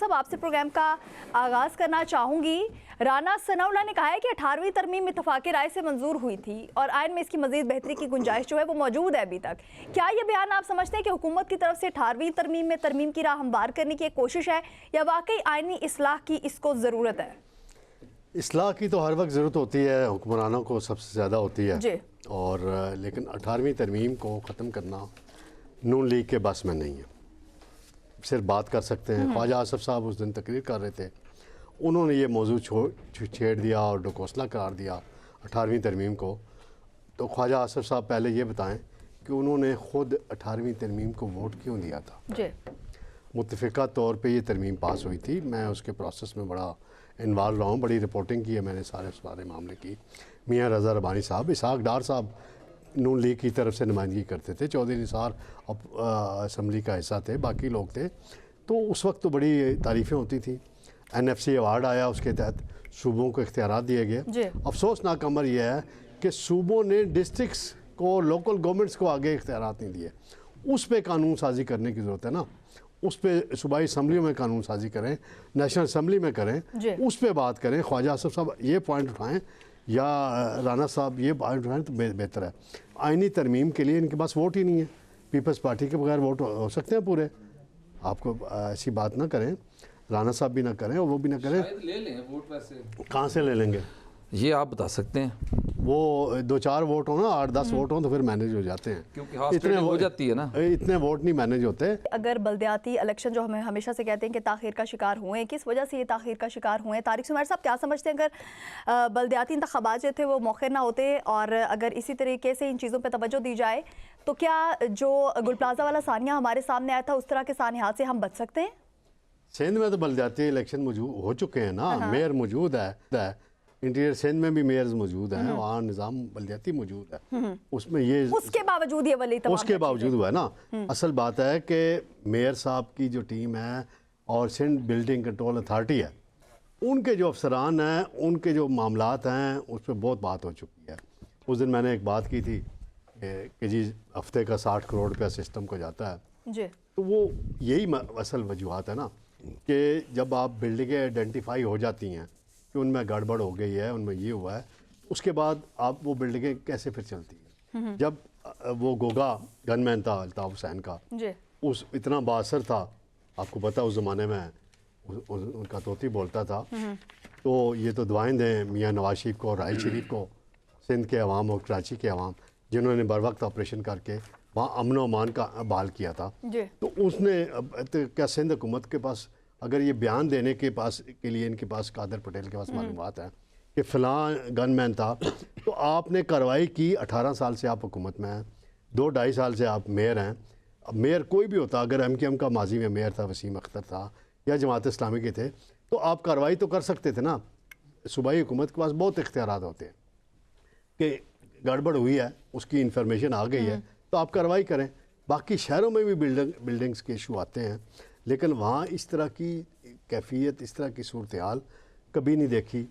صاحب آپ سے پروگرام کا آغاز کرنا چاہوں گی۔ رانا ثناءاللہ نے کہا ہے کہ 18ویں ترمیم اتفاق رائے سے منظور ہوئی تھی اور آئین میں اس کی مزید بہتری کی گنجائش جو ہے وہ موجود ہے ابھی تک۔ کیا یہ بیان آپ سمجھتے ہیں کہ حکومت کی طرف سے 18ویں ترمیم میں ترمیم کی راہ ہموار کرنے کی ایک کوشش ہے یا واقعی آئینی اصلاح کی اس کو ضرورت ہے؟ اصلاح کی تو ہر وقت ضرورت ہوتی ہے، حکمرانوں کو سب سے زیادہ ہوتی ہے جی۔ اور لیکن 18ویں ترمیم کو ختم کرنا نون لیگ کے بس میں نہیں ہے۔ صرف بات کر سکتے ہیں۔ خواجہ آصف صاحب اس دن تقریر کر رہے تھے، انہوں نے یہ موضوع چھیڑ دیا اور ڈکوسلا قرار دیا 18ویں ترمیم کو۔ تو خواجہ آصف صاحب پہلے یہ بتائیں کہ انہوں نے خود 18ویں ترمیم کو ووٹ کیوں دیا تھا؟ جی۔ متفقہ طور پہ یہ ترمیم پاس ہوئی تھی، میں اس کے پروسیس میں بڑا انوالو رہا ہوں، بڑی رپورٹنگ کی ہے میں نے سارے معاملے کی۔ میاں رضا ربانی صاحب، اسحاق ڈار صاحب نون لیگ کی طرف سے نمائندگی کرتے تھے، چودھری نثار اسمبلی کا حصہ تھے، باقی لوگ تھے، تو اس وقت تو بڑی تعریفیں ہوتی تھیں۔ این ایف سی ایوارڈ آیا، اس کے تحت صوبوں کو اختیارات دیے گئے۔ جی۔ افسوسناک امر یہ ہے کہ صوبوں نے ڈسٹرکس کو، لوکل گورنمنٹس کو آگے اختیارات نہیں دیے۔ اس پہ قانون سازی کرنے کی ضرورت ہے نا، اس پہ صوبائی اسمبلیوں میں قانون سازی کریں، نیشنل اسمبلی میں کریں، اس پہ بات کریں۔ خواجہ آصف صاحب یہ پوائنٹ اٹھائیں یا رانا صاحب یہ پوائنٹ اٹھائیں تو بہتر ہے۔ آئینی ترمیم کے لیے ان کے پاس ووٹ ہی نہیں ہے، پیپلز پارٹی کے بغیر ووٹ ہو سکتے ہیں پورے؟ آپ کو ایسی بات نہ کریں، رانا صاحب بھی نہ کریں اور وہ بھی نہ کریں۔ لے لیں ووٹ، ویسے کہاں سے لے لیں گے؟ یہ آپ بتا سکتے ہیں۔ وہ 2-4 ووٹ ہوں نا، 8-10 ووٹ ہوں تو پھر مینیج ہو جاتے ہیں، کیونکہ ہاسپٹل ہو جاتی ہے نا، اتنے ووٹ نہیں مینیج ہوتے۔ اگر بلدیاتی الیکشن جو ہمیں ہمیشہ سے کہتے ہیں کہ تاخیر کا شکار ہوئے، کس وجہ سے یہ تاخیر کا شکار ہوئے؟ طارق سمیع صاحب کیا سمجھتے ہیں اگر بلدیاتی انتخابات جو تھے وہ مؤخر نہ ہوتے اور اگر اسی طریقے سے ان چیزوں پہ توجہ دی جائے تو کیا جو گل پلازہ والا سانحہ ہمارے سامنے آیا تھا اس طرح کے سانحات سے ہم بچ سکتے ہیں؟ سندھ میں تو بلدیاتی الیکشن موجود ہو چکے ہیں نا، میئر موجود ہے، انٹیریئر سندھ میں بھی میئرز موجود ہیں، وہاں نظام بلدیاتی موجود ہے، اس میں یہ اس کے باوجود یہ ولی تمام اس کے باوجود ہوا ہے نا۔ اصل بات ہے کہ میئر صاحب کی جو ٹیم ہے اور سندھ بلڈنگ کنٹرول اتھارٹی ہے، ان کے جو افسران ہیں، ان کے جو معاملات ہیں، اس پہ بہت بات ہو چکی ہے۔ اس دن میں نے ایک بات کی تھی کہ جی ہفتے کا 60 کروڑ روپیہ سسٹم کو جاتا ہے، جی، تو وہ یہی اصل وجوہات ہے نا کہ جب آپ بلڈنگیں آئیڈینٹیفائی ہو جاتی ہیں کہ ان میں گڑبڑ ہو گئی ہے، ان میں یہ ہوا ہے، اس کے بعد آپ وہ بلڈنگیں کیسے پھر چلتی ہیں؟ جب وہ گوگا گن مین تھا الطاف حسین کا، جی، اس اتنا بااثر تھا، آپ کو پتہ اس زمانے میں ان کا طوطی بولتا تھا، تو یہ تو دعائیں دیں میاں نواز شریف کو اور راحیل شریف کو، سندھ کے عوام اور کراچی کے عوام، جنہوں نے بر وقت آپریشن کر کے وہاں امن و امان کا بحال کیا تھا۔ تو اس نے کیا سندھ حکومت کے پاس اگر یہ بیان دینے کے لیے ان کے پاس قادر پٹیل کے پاس معلومات ہیں کہ فلاں گن مین تھا، تو آپ نے کارروائی کی، 18 سال سے آپ حکومت میں ہیں، 2-2.5 سال سے آپ میئر ہیں۔ اب میئر کوئی بھی ہوتا، اگر ایم کیو ایم کا ماضی میں میئر تھا، وسیم اختر تھا یا جماعت اسلامی کے تھے، تو آپ کارروائی تو کر سکتے تھے نا۔ صوبائی حکومت کے پاس بہت اختیارات ہوتے ہیں کہ گڑبڑ ہوئی ہے، اس کی انفارمیشن آ گئی ہے تو آپ کارروائی کریں۔ باقی شہروں میں بھی بلڈنگز کے ایشو آتے ہیں، لیکن وہاں اس طرح کی کیفیت، اس طرح کی صورتحال کبھی نہیں دیکھی۔